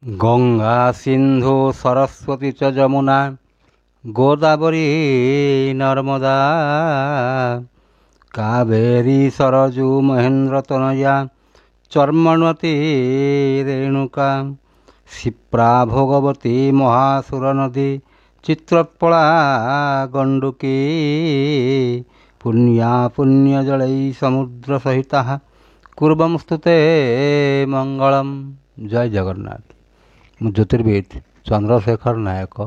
गंगा सिंधु सरस्वती च जमुना गोदावरी नर्मदा कावेरी सरजू महेंद्र तनया चर्मण्वती रेणुका क्षिप्रा भोगवती महासुर नदी चित्रोत्पला गंडुकी पुण्या पुण्यजलै समुद्र सहिता कुर्वंस्तुते मंगलम। जय जगन्नाथ। मु ज्योतिर्विद चंद्रशेखर नायक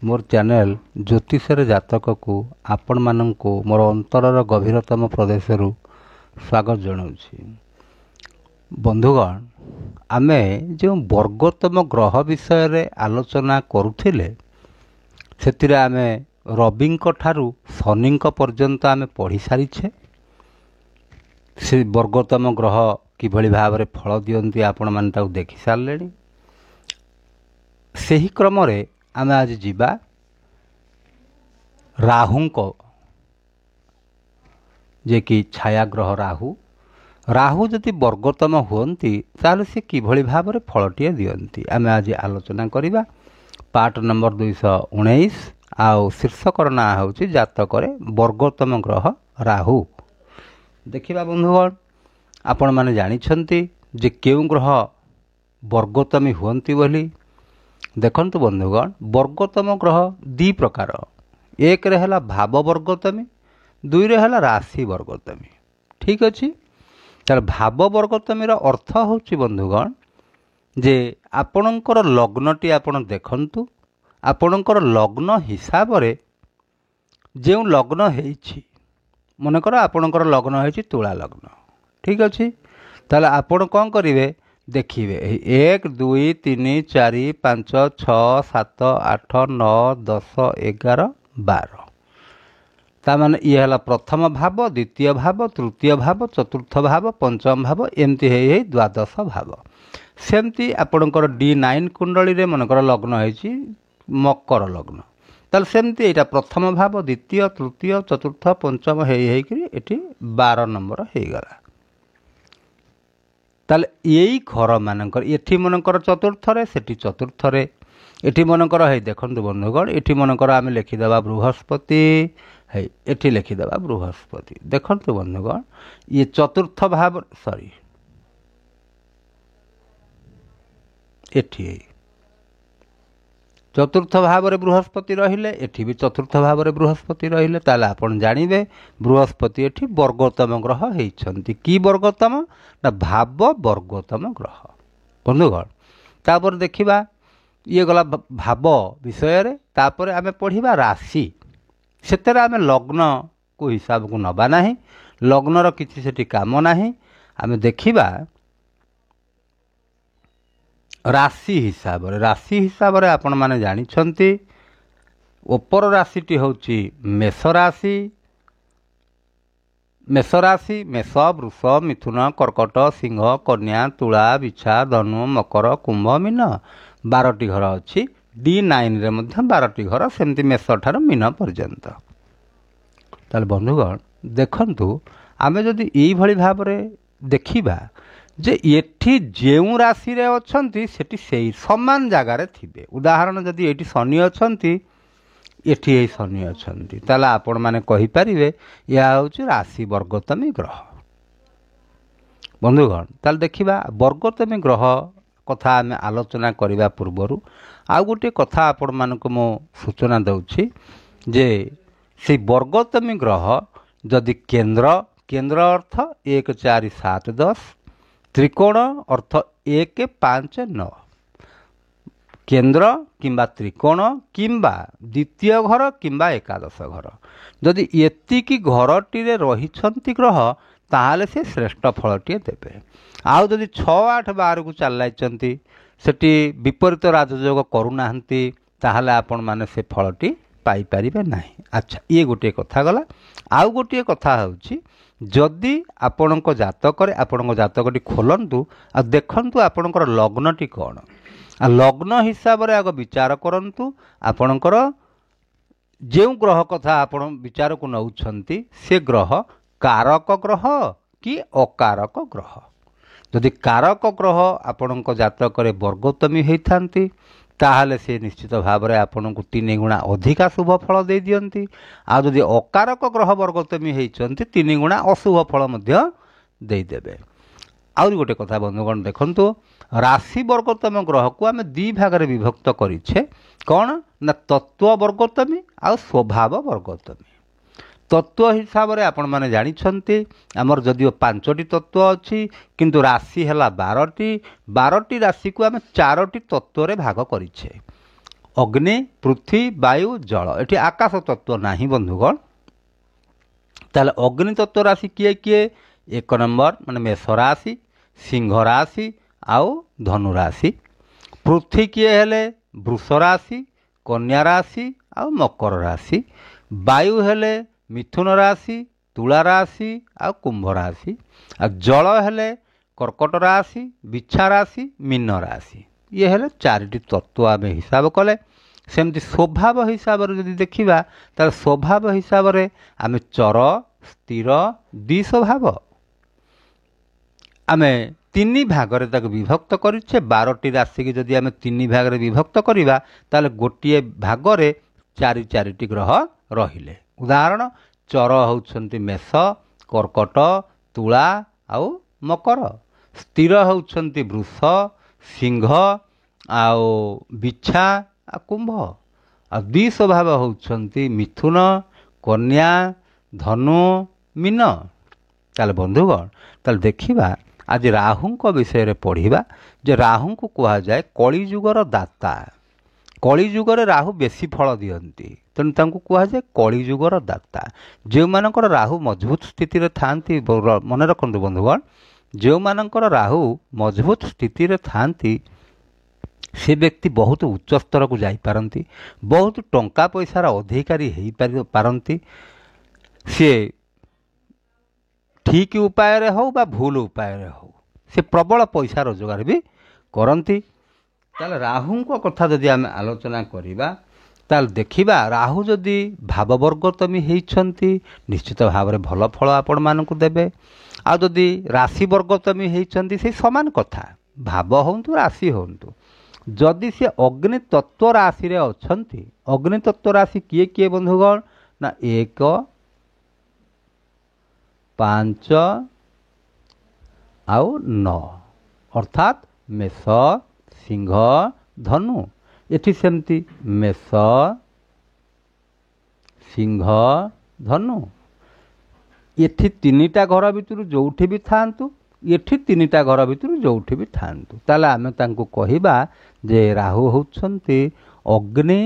मोर चैनल ज्योतिषर जातक को आपण मानंको मोर अंतरर गभीरतम प्रदेशरू स्वागत जनाऊँगी। बंधुगण, आमे जो वर्गोत्तम ग्रह विषय रे आलोचना करुथिले सेतिरे आमे रविंक ठारू शनिंक पर्यंत आमे पढ़ी सारिछे। से वर्गोत्तम ग्रह किभली भाव रे फल दियंती आपण माने ताकू देखि सारलेनी। सेही क्रम रे आमे आज जीवा राहुंको, जे कि छाया ग्रह राहु जदि वर्गोत्तम हुअंती ताले से किभली भाव रे फलटिए दियंती आमे आज आलोचना करिबा। पार्ट नंबर 219 आउ शीर्षकर ना होची जातकरे वर्गोत्तम ग्रह राहु। देखिबा बंधुगण, आपण माने जानिछंती जे केउ ग्रह वर्गोत्तमी हुअंती बोली। देखंतु बंधुगण, वर्गोत्तम ग्रह दी प्रकार। एक रे हला भाव वर्गोत्तमी, दुई रे हला राशि वर्गोत्तमी। ठीक अछि। तार भाव वर्गोत्तमी रो अर्थ होची बंधुगण जे आपणकर लग्नटी आपण देखंतु, आपणकर लग्न हिसाब रे जेउ लग्न हेछि, मनकर आपणकर लग्न हेछि तुला लग्न। ठीक अछि। ताले आपण कोन करिवे देखिए 1 2 3 4 5 6 7 8 9 10 11 12 ता माने ये हला प्रथम भाव, द्वितीय भाव, तृतीय भाव, चतुर्थ भाव, पंचम भाव, एमती हे द्वादश भाव। सेमती आपणकर D9 कुंडली रे मनकर लग्न हेछि मकर लग्न। ताल सेमती एटा प्रथम भाव, द्वितीय, तृतीय, चतुर्थ, पंचम हे करी एठी 12 नंबर हे गला। ताले यही घर मानकर एठी मनकर चतुर्थ रे, सेठी चतुर्थ रे, एठी मनकर है देखंतु बंधुगण, एठी मनकर आमे लिखिदेबा बृहस्पति, है एठी लिखिदेबा बृहस्पति। देखंतु बंधुगण, ये चतुर्थ भाव सॉरी एठी चतुर्थ भाव रे बृहस्पति रहिले, एठी भी चतुर्थ भाव रे बृहस्पति रहिले। ताले आपण जानिबे बृहस्पति एठी वर्गोत्तम ग्रह हेइछंती। की वर्गोत्तम ना भाव वर्गोत्तम ग्रह। बंधुगण, तापर देखिबा ये गला भाव विषय रे। तापर आमे पढ़िबा राशि। सेतरे आमे लग्न को हिसाब को नबा नाही, लग्न रो किछि सेठी काम नाही। आमे देखिबा राशि हिसाब रे। राशि हिसाब रे आपण माने जानिछंती ओपर राशिटी होची मेष राशि। मेष राशि मेष, वृष, मिथुन, कर्कट, सिंह, कन्या, तुला, बिछा, धनु, मकर, कुंभ, मीन 12टी घर अछि। D9 रे मध्य 12टी घर, सेमती मेष ठार मीन पर्यंत। ताले बंधुगण देखंतु, आमे जदि एई भली भाव रे देखिबा जे एठी जेउ राशि रे अछंती सेठी सेई समान जगह रे थिबे। उदाहरण जदि एठी शनि अछंती, एठी एई शनि अछंती, ताला आपण माने कहि परिबे या होची राशि वर्गोत्तमी ग्रह। बंधुगण, ताल देखिबा वर्गोत्तमी ग्रह कथा आमे आलोचना करिबा पूर्वरु आ गोटे कथा आपण मानको मो सूचना दउछि जे से वर्गोत्तमी ग्रह जदि केंद्र अर्थ 1 4 7 10, त्रिकोण अर्थ 1 5 9, केंद्र किंबा त्रिकोण किंबा द्वितीय घर किंबा एकादश घर जदि एतिकी घरटी रे रहिछंती ग्रह ताहाले से श्रेष्ठ फलटिए देबे। आउ जदि 6 8 12 को चलाइछंती सेठी विपरीत राजयोग करूनाहंती ताहाले आपण माने से फलटी पाई परिबे नाही। अच्छा, ये गोटे कथा गला। आउ गोटे कथा होची जदि आपणको जातक रे आपणको जातकटी खोलंतु आ देखंतु आपणकर लग्नटी कोन। लग्न हिसाब रे आग विचार करंतु आपणकर जो ग्रह कथा आपण विचार को नौछंती से ग्रह कारक ग्रह कि अकारक ग्रह। जदि कारक ग्रह आपणक जातक वर्गोत्तमी होती ताहले से निश्चित भाव में आपन को 3 गुणा अधिका शुभ फल दे दियंती। आ जदि अकारक ग्रह वर्गोत्तमी होती 3 गुणा अशुभ फल मध्य देदेवे। आउरी गोटे कथा बंधुगण देखंतु राशि वर्गोत्तम ग्रह को आम 2 भाग में विभक्त करिछे। कौन ना तत्व वर्गोत्तमी आ स्वभाव वर्गोत्तमी। तत्व हिसाब से आपण माने जानिछंती आमर जदिओ 5टी तत्व अच्छी किंतु राशि है 12टी राशि को आम 4टी तत्व रे भाग करिछे। अग्नि पृथ्वी वायु जल एटी आकाश तत्व नाही बंधुगण। ताले अग्नि तत्व राशि किए किए 1 नंबर माने मेष राशि सिंह राशि आउ धनु राशि। पृथ्वी किए हेले वृष राशि कन्या राशि आउ मकर राशि। वायु हेले मिथुन राशि तुला राशि आउ कुंभ राशि। आ जल हेले कर्कट राशि बिछा राशि मीन राशि। ये हेले 4टी तत्व आम हिसाब कले। सेमती स्वभाव हिसाब से जदि देखिबा तार स्वभाव हिसाब से आम चर स्थिर द्वि स्वभाव आम 3 भाग रे ताक विभक्त करिछे। 12टी राशि की जदि आम 3 भाग रे विभक्त करिबा ताले गोटिए भाग रे 4टी ग्रह रहिले। उदाहरण चर होउछंती मेष कर्कट तुला आउ मकर। स्थिर होउछंती वृष सिंह आउ बिछा आ कुंभ। आ द्वि स्वभाव होउछंती मिथुन कन्या धनु मीन। ताले बंधुगण ताले देखिबा आज राहु विषय रे पढ़िबा जे राहु को कहा जाए कलिजुगर दाता। कलिजुगर राहु बेसी फल दियंती तेणु तांको कहा जाए कलिजुगर दाता। जो मानकर राहु मजबूत स्थिति रे थांती मन रखंतु बंधुगण जो मानकर राहु मजबूत स्थिति रे थांती से व्यक्ति बहुत उच्च स्तर को जाई पारंती बहुत टंका पैसार अधिकारी हेई पारंती। से ठीक उपाय रे हो बा भूल उपाय रे हो से प्रबल पैसा रोजगार भी करंती। ताले राहु को कथा जदि आम आलोचना करिबा ताल देखिबा राहु जदि भाव वर्गोत्तमी होइछंती निश्चित भाव में भल फल आपण मानकु देबे। आ जदि राशि वर्गोत्तमी होइछंती से समान कथा भाव होंतु राशि होंतु। जदि से अग्नि तत्व राशि रे अछंती अग्नि तत्व राशि किए किए बंधुगण ना 1 5 आउ 9 अर्थात मेष सिंह धनु। एठी सेमती मेष सिंह धनु। एठी 3टा घर भितर जोठी भी थांतु एठी 3टा घर भितर जोठी भी थांतु ताले आमे तांको कहिबा जे राहु होउछंती अग्नि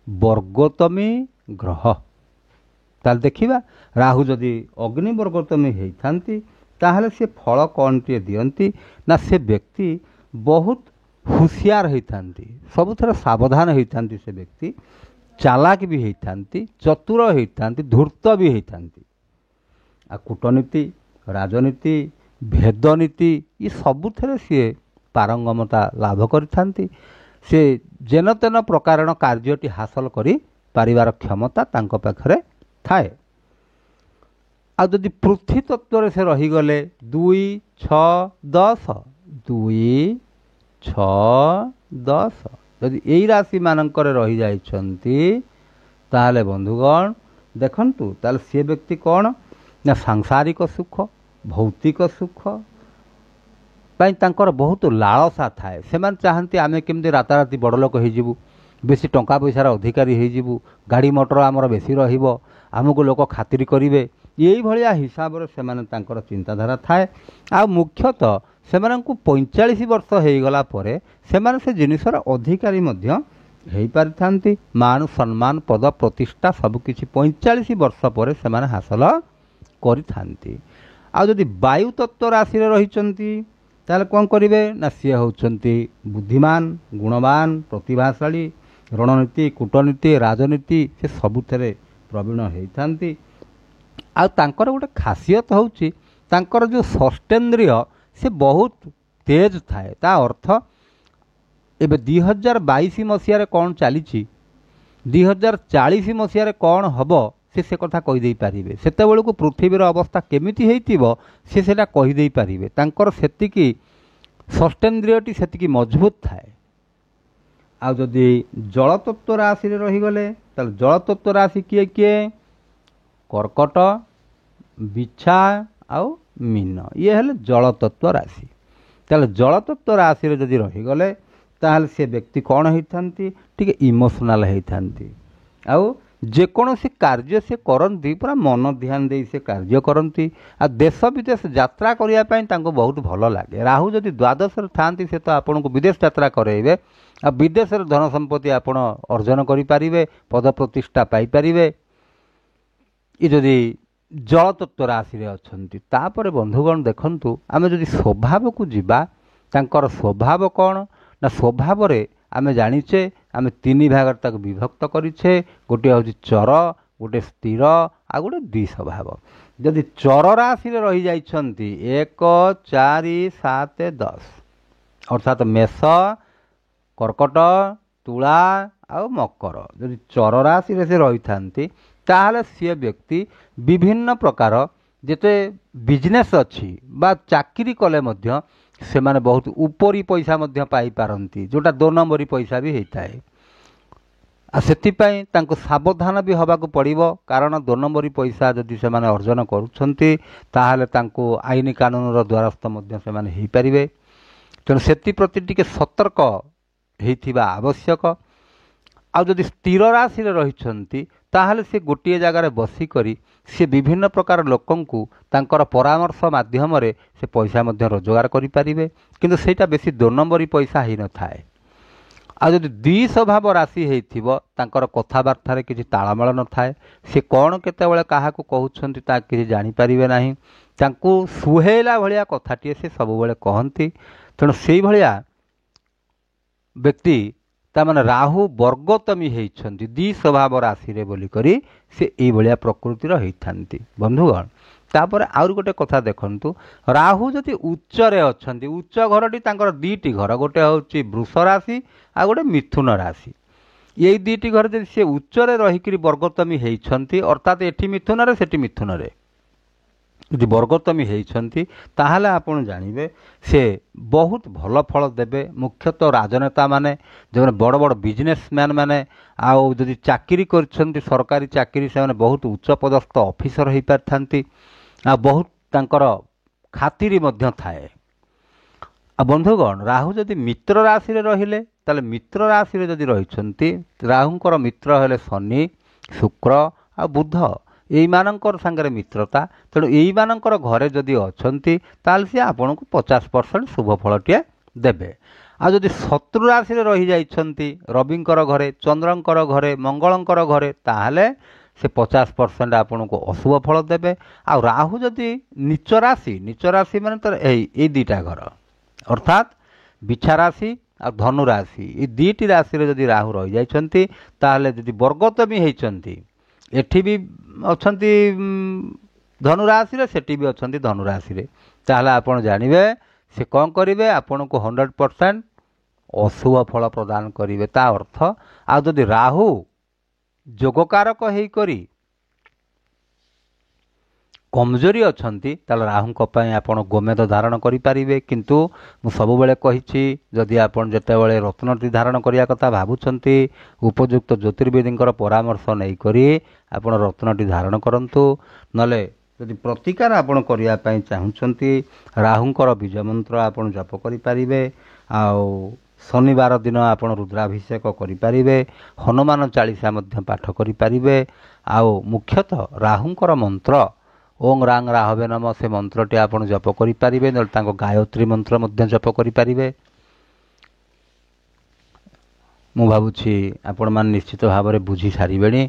वर्गोत्तमी ग्रह। ताल देखिबा राहु जदि अग्नि वर्गोत्तमी होइथांती ताहले से फल कौनटे दियंती ना से व्यक्ति बहुत हुशियार होइथांती सबुथरे सावधान होइथांती। से व्यक्ति चालाक भी होइथांती चतुर होइथांती धूर्त भी होइथांती। आ कूटनीति राजनीति भेदनीति ये सबुथरे सी पारंगमता लाभ करिथांती। से जेन तेन प्रकार कार्यटी हासिल करि पारिबार क्षमता तांको पाखरे थाए। आ जदि पृथ्वी तत्व से रहीगले 2 6 10 2 6 10 जदि यही राशि मानकर रही जाइछंती ताहले बंधुगण देखंतु ताहले से व्यक्ति कौन ना सांसारिक सुख भौतिक सुख पाई तांकर बहुत लालसा थाए। सेमान चाहती आमे केमती राताराति बड़ लोक होइजिबु बेसी टंका पैसार अधिकारी होइजिबु गाड़ी मोटर आमर बेसी रहिबो आमको लोक खातिर करिवे यही भलिया हिसाब रे सेमाने तांकर चिंताधारा थाए। आ मुख्यतः सेमानंकु 45 वर्ष होइगला परे सेमाने से जिनिसर अधिकारी मध्य हेई पारिथांती। मान सम्मान पद प्रतिष्ठा सबकिछि 45 वर्ष पर सेमाने हासिल करिथांती। आ जदि वायु तत्व राशि रे रहिचंती ताले कोन करिवे ना सिए होउचंती बुद्धिमान गुणवान प्रतिभाशाली रणनीति कूटनीति राजनीति से सबुथरे प्रवीण होइथांती। आ तांकर गोटे खासियत होउची तांकर जो षष्ठेन्द्रिय से बहुत तेज थाए। ता अर्थ ଏବେ 2022 ମସିହାରେ କ'ଣ ଚାଲିଛି, 2040 ମସିହାରେ କ'ଣ ହେବ ସେ କଥା କହିଦେଇ ପାରିବେ। ସେତେବେଳକୁ ପୃଥିବୀର ଅବସ୍ଥା କେମିତି ହେଇଥିବ ସେ ସେଟା କହିଦେଇ ପାରିବେ। ତାଙ୍କର ସେତିକି ଷଷ୍ଠେନ୍ଦ୍ରିୟଟି ସେତିକି ମଜବୁତ ଥାଏ। ଆଉ ଯଦି ଜଳତତ୍ତ୍ୱ ରାଶିରେ ରହିଗଲେ ତାହେଲେ ଜଳତତ୍ତ୍ୱ ରାଶି କିଏ କିଏ? କର୍କଟ, ବିଛା ଆଉ ମୀନ, ଇଏ ହେଲେ ଜଳତତ୍ତ୍ୱ ରାଶି। ତାହେଲେ ଜଳତତ୍ତ୍ୱ ରାଶିରେ ଯଦି ରହିଗଲେ ତାହେଲେ ସେ ବ୍ୟକ୍ତି କ'ଣ ହେଇଥାନ୍ତି? ଟିକେ ଇମୋସନାଲ୍ ହେଇଥାନ୍ତି। ଆଉ ଯେକୌଣସି କାର୍ଯ୍ୟ ସେ କରନ୍ତି ପୁରା ମନ ଧ୍ୟାନ ଦେଇ ସେ କାର୍ଯ୍ୟ କରନ୍ତି। ଆଉ ଦେଶ ବିଦେଶ ଯାତ୍ରା କରିବା ପାଇଁ ତାଙ୍କୁ ବହୁତ ଭଲ ଲାଗେ। ରାହୁ ଯଦି ଦ୍ୱାଦଶରେ ଥାନ୍ତି ସେ ତ ଆପଣଙ୍କୁ ବିଦେଶ ଯାତ୍ରା କରାଇବେ। ଆଉ ବିଦେଶରେ ଧନ ସମ୍ପତ୍ତି ଆପଣ ଅର୍ଜନ କରିପାରିବେ, ପଦ ପ୍ରତିଷ୍ଠା ପାଇପାରିବେ, ଏ ଯଦି ଜଳତତ୍ତ୍ୱ ରାଶିରେ ଅଛନ୍ତି। ତାପରେ ବନ୍ଧୁଗଣ ଦେଖନ୍ତୁ, ଆମେ ଯଦି ସ୍ୱଭାବକୁ ଯିବା, ତାଙ୍କର ସ୍ୱଭାବ କ'ଣ ନା, ସ୍ୱଭାବରେ ଆମେ ଜାଣିଛେ ଆମେ ତିନି ଭାଗରେ ତାକୁ ବିଭକ୍ତ କରିଛେ। ଗୋଟିଏ ହେଉଛି ଚର, ଗୋଟେ ସ୍ଥିର, ଆଉ ଗୋଟେ ଦ୍ୱିସ୍ୱଭାବ। ଯଦି ଚର ରାଶିରେ ରହିଯାଇଛନ୍ତି 1, 4, 7, 10 ଅର୍ଥାତ୍ ମେଷ, କର୍କଟ, ତୁଳା ଆଉ ମକର, ଯଦି ଚର ରାଶିରେ ସେ ରହିଥାନ୍ତି ତାହେଲେ ସିଏ ବ୍ୟକ୍ତି ବିଭିନ୍ନ ପ୍ରକାର ଯେତେ ବିଜନେସ୍ ଅଛି ବା ଚାକିରି କଲେ ମଧ୍ୟ ସେମାନେ ବହୁତ ଉପରି ପଇସା ମଧ୍ୟ ପାଇପାରନ୍ତି, ଯେଉଁଟା 2 ନମ୍ବରୀ ପଇସା ବି ହେଇଥାଏ। ଆଉ ସେଥିପାଇଁ ତାଙ୍କୁ ସାବଧାନ ବି ହେବାକୁ ପଡ଼ିବ, କାରଣ 2 ନମ୍ବରୀ ପଇସା ଯଦି ସେମାନେ ଅର୍ଜନ କରୁଛନ୍ତି ତାହେଲେ ତାଙ୍କୁ ଆଇନ କାନୁନର ଦ୍ୱାରସ୍ଥ ମଧ୍ୟ ସେମାନେ ହେଇପାରିବେ। ତେଣୁ ସେଥିପ୍ରତି ଟିକେ ସତର୍କ ହେଇଥିବା ଆବଶ୍ୟକ। ଆଉ ଯଦି ସ୍ଥିର ରାଶିରେ ରହିଛନ୍ତି ତାହେଲେ ସେ ଗୋଟିଏ ଜାଗାରେ ବସିକରି ସେ ବିଭିନ୍ନ ପ୍ରକାର ଲୋକଙ୍କୁ ତାଙ୍କର ପରାମର୍ଶ ମାଧ୍ୟମରେ ସେ ପଇସା ମଧ୍ୟ ରୋଜଗାର କରିପାରିବେ, କିନ୍ତୁ ସେଇଟା ବେଶୀ 2 ନମ୍ବରୀ ପଇସା ହେଇନଥାଏ। ଆଉ ଯଦି ଦ୍ୱିସ୍ୱଭାବ ରାଶି ହେଇଥିବ ତାଙ୍କର କଥାବାର୍ତ୍ତାରେ କିଛି ତାଳମେଳ ନଥାଏ, ସେ କ'ଣ କେତେବେଳେ କାହାକୁ କହୁଛନ୍ତି ତା କିଛି ଜାଣିପାରିବେ ନାହିଁ, ତାଙ୍କୁ ସୁହେଇଲା ଭଳିଆ କଥାଟିଏ ସେ ସବୁବେଳେ କହନ୍ତି। ତେଣୁ ସେଇଭଳିଆ ବ୍ୟକ୍ତି ତାମାନେ ରାହୁ ବର୍ଗୋତ୍ତମୀ ହେଇଛନ୍ତି ଦ୍ୱିସ୍ୱଭାବ ରାଶିରେ ବୋଲିକରି ସେ ଏଇଭଳିଆ ପ୍ରକୃତିର ହେଇଥାନ୍ତି ବନ୍ଧୁଗଣ। ତାପରେ ଆହୁରି ଗୋଟେ କଥା ଦେଖନ୍ତୁ, ରାହୁ ଯଦି ଉଚ୍ଚରେ ଅଛନ୍ତି, ଉଚ୍ଚ ଘରଟି ତାଙ୍କର 2ଟି ଘର, ଗୋଟେ ହେଉଛି ବୃଷ ରାଶି ଆଉ ଗୋଟେ ମିଥୁନ ରାଶି। ଏଇ 2ଟି ଘର ଯଦି ସେ ଉଚ୍ଚରେ ରହିକରି ବର୍ଗୋତ୍ତମୀ ହେଇଛନ୍ତି, ଅର୍ଥାତ୍ ଏଠି ମିଥୁନରେ ସେଠି ମିଥୁନରେ ଯଦି ବର୍ଗୋତ୍ତମୀ ହେଇଛନ୍ତି ତାହେଲେ ଆପଣ ଜାଣିବେ ସେ ବହୁତ ଭଲ ଫଳ ଦେବେ। ମୁଖ୍ୟତଃ ରାଜନେତା ମାନେ, ଯେଉଁମାନେ ବଡ଼ ବଡ଼ ବିଜନେସମ୍ୟାନ୍ ମାନେ, ଆଉ ଯଦି ଚାକିରି କରିଛନ୍ତି ସରକାରୀ ଚାକିରି, ସେମାନେ ବହୁତ ଉଚ୍ଚପଦସ୍ଥ ଅଫିସର ହେଇପାରିଥାନ୍ତି। ଆଉ ବହୁତ ତାଙ୍କର ଖାତିରି ମଧ୍ୟ ଥାଏ। ଆଉ ବନ୍ଧୁଗଣ ରାହୁ ଯଦି ମିତ୍ର ରାଶିରେ ରହିଲେ ତାହେଲେ ମିତ୍ର ରାଶିରେ ଯଦି ରହିଛନ୍ତି, ରାହୁଙ୍କର ମିତ୍ର ହେଲେ ଶନି, ଶୁକ୍ର ଆଉ ବୁଧ, এইମାନଙ୍କର ସାଙ୍ଗରେ ମିତ୍ରତା। ତେଣୁ এইମାନଙ୍କର ଘରେ ଯଦି ଅଛନ୍ତି ତାହେଲେ ସେ ଆପଣଙ୍କୁ 50% ଶୁଭ ଫଳଟିଏ ଦେବେ। ଆଉ ଯଦି ଶତ୍ରୁ ରାଶିରେ ରହିଯାଇଛନ୍ତି ରବିଙ୍କର ଘରେ, ଚନ୍ଦ୍ରଙ୍କର ଘରେ, ମଙ୍ଗଳଙ୍କର ଘରେ, ତାହେଲେ ସେ 50% ଆପଣଙ୍କୁ ଅଶୁଭ ଫଳ ଦେବେ। ଆଉ ରାହୁ ଯଦି ନୀଚ ରାଶି ମାନେ ତାର ଏଇ 2ଟା ଘର, ଅର୍ଥାତ୍ ବିଛା ରାଶି ଆଉ ଧନୁ ରାଶି, এই 2ଟି ରାଶିରେ ଯଦି ରାହୁ ରହିଯାଇଛନ୍ତି ତାହେଲେ ଯଦି ବର୍ଗୋତ୍ତମୀ ହେଇଛନ୍ତି, ଏଠି ବି ଅଛନ୍ତି ଧନୁ ରାଶିରେ, ସେଠି ବି ଅଛନ୍ତି ଧନୁ ରାଶିରେ, ତାହେଲେ ଆପଣ ଜାଣିବେ ସେ କ'ଣ କରିବେ, ଆପଣଙ୍କୁ 100% ଅଶୁଭ ଫଳ ପ୍ରଦାନ କରିବେ। ତା ଅର୍ଥ, ଆଉ ଯଦି ରାହୁ ଯୋଗକାରକ ହେଇକରି କମଜୋରି ଅଛନ୍ତି ତାହେଲେ ରାହୁଙ୍କ ପାଇଁ ଆପଣ ଗୋମେଦ ଧାରଣ କରିପାରିବେ। କିନ୍ତୁ ମୁଁ ସବୁବେଳେ କହିଛି, ଯଦି ଆପଣ ଯେତେବେଳେ ରତ୍ନଟି ଧାରଣ କରିବା କଥା ଭାବୁଛନ୍ତି, ଉପଯୁକ୍ତ ଜ୍ୟୋତିର୍ବିଦଙ୍କର ପରାମର୍ଶ ନେଇକରି ଆପଣ ରତ୍ନଟି ଧାରଣ କରନ୍ତୁ। ନହେଲେ ଯଦି ପ୍ରତିକାର ଆପଣ କରିବା ପାଇଁ ଚାହୁଁଛନ୍ତି, ରାହୁଙ୍କର ବୀଜ ମନ୍ତ୍ର ଆପଣ ଜପ କରିପାରିବେ। ଆଉ ଶନିବାର ଦିନ ଆପଣ ରୁଦ୍ରାଭିଷେକ କରିପାରିବେ, ହନୁମାନ ଚାଳିଶା ମଧ୍ୟ ପାଠ କରିପାରିବେ। ଆଉ ମୁଖ୍ୟତଃ ରାହୁଙ୍କର ମନ୍ତ୍ର ଓଂ ରାଂ ରାହବେ ନମ, ସେ ମନ୍ତ୍ରଟି ଆପଣ ଜପ କରିପାରିବେ। ନହେଲେ ତାଙ୍କ ଗାୟତ୍ରୀ ମନ୍ତ୍ର ମଧ୍ୟ ଜପ କରିପାରିବେ। ମୁଁ ଭାବୁଛି ଆପଣମାନେ ନିଶ୍ଚିତ ଭାବରେ ବୁଝି ସାରିବେଣି।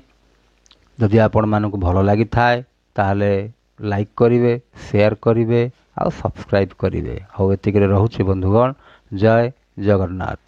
ଯଦି ଆପଣମାନଙ୍କୁ ଭଲ ଲାଗିଥାଏ ତାହେଲେ ଲାଇକ୍ କରିବେ, ସେୟାର କରିବେ ଆଉ ସବସ୍କ୍ରାଇବ୍ କରିବେ। ହଉ, ଏତିକିରେ ରହୁଛି ବନ୍ଧୁଗଣ। ଜୟ ଜଗନ୍ନାଥ।